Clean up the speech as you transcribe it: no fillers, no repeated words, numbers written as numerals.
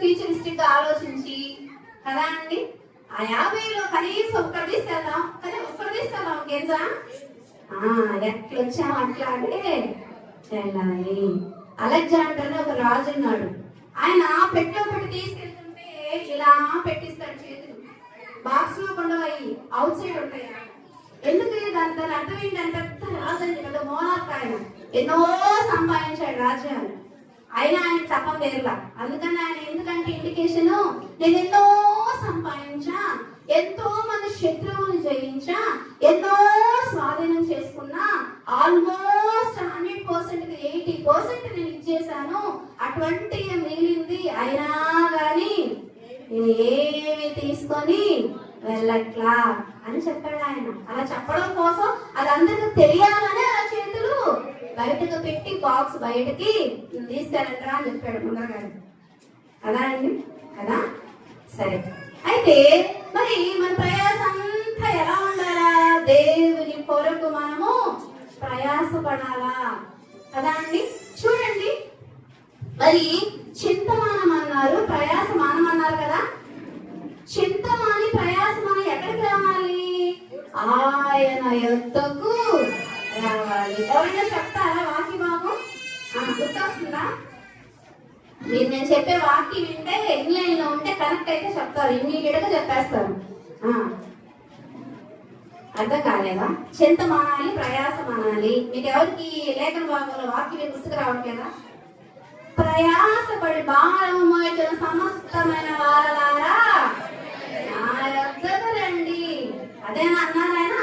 Futuristic గా ఆలోచించి కదా అండి ఆ 50లో కనీసం ఒక్కటి తీసుకెళ్దాం, కానీ ఒక్కటి తీసుకెళ్దాం కేజా ఎట్లొచ్చాం అట్లాగే వెళ్ళాలి. అలెగ్జాండర్ అని ఒక రాజు ఉన్నాడు. ఆయన పెట్టెలో పెట్టి తీసుకెళ్తుంటే ఇలా పెట్టిస్తాడు చేతులు, బాక్స్ లో కొండవయ్యి అవుట్ సైడ్ ఉంటాయి. ఎందుకు దాని అర్థం ఏంటంటే పెద్ద రాజు అండి, పెద్ద మోనార్క్. ఆయన ఎన్నో సంపాదించాడు రాజ్యాలు, అయినా ఆయన తప్పం తీరలా. అందుకని ఆయన ఎందుకంటే ఇండికేషన్, నేను ఎన్నో సంపాదించా, ఎంతో మంది శత్రువులు జయించా, ఎన్నో స్వాధీనం చేసుకున్నా, ఆల్మోస్ట్ 100%కి 80% నేను ఇచ్చేసాను, అటువంటి మిగిలింది అయినా గాని నేను ఏమి తీసుకొని వెళ్ళట్లా అని చెప్పాడు ఆయన. అలా చెప్పడం కోసం అది అందరికి తెలియాలని అలా చేతులు బయటకు పెట్టి బాక్స్ బయటకి తీసుకెళ్ళంటారా అని చెప్పాడు ముందరగా కదా అండి కదా. సరే, అయితే మరి మన ప్రయాసం అంతా ఎలా ఉండాలా? దేవుని కొరకు మనము ప్రయాసపడాలా కదా అండి. చూడండి, మరి చింతమానం అన్నారు, ప్రయాసమానం అన్నారు కదా. చింతమాని ప్రయాసమాని ఎక్కడికి రావాలి? ఆయన యొద్దకు రావాలి. ఎవరైనా చెప్తారా వాక్య భాగం? గుర్తొస్తుందా? మీరు నేను చెప్పే వాక్యం వింటే ఇన్లైన్ లో ఉంటే కనెక్ట్ అయితే చెప్తారు, ఇమ్మీడియట్ గా చెప్పేస్తారు. అర్థం కాలేదా? చింత మానాలి, ప్రయాసం అనాలి. మీకు ఎవరికి లేఖన భాగంలో వాక్యం గుర్తుకు రావట్లేదా? ప్రయాసపడి భారము మోయుచున్న సమస్తమైన వారలారా నా యొద్దకు రండి. అదేనా అన్నారాయన?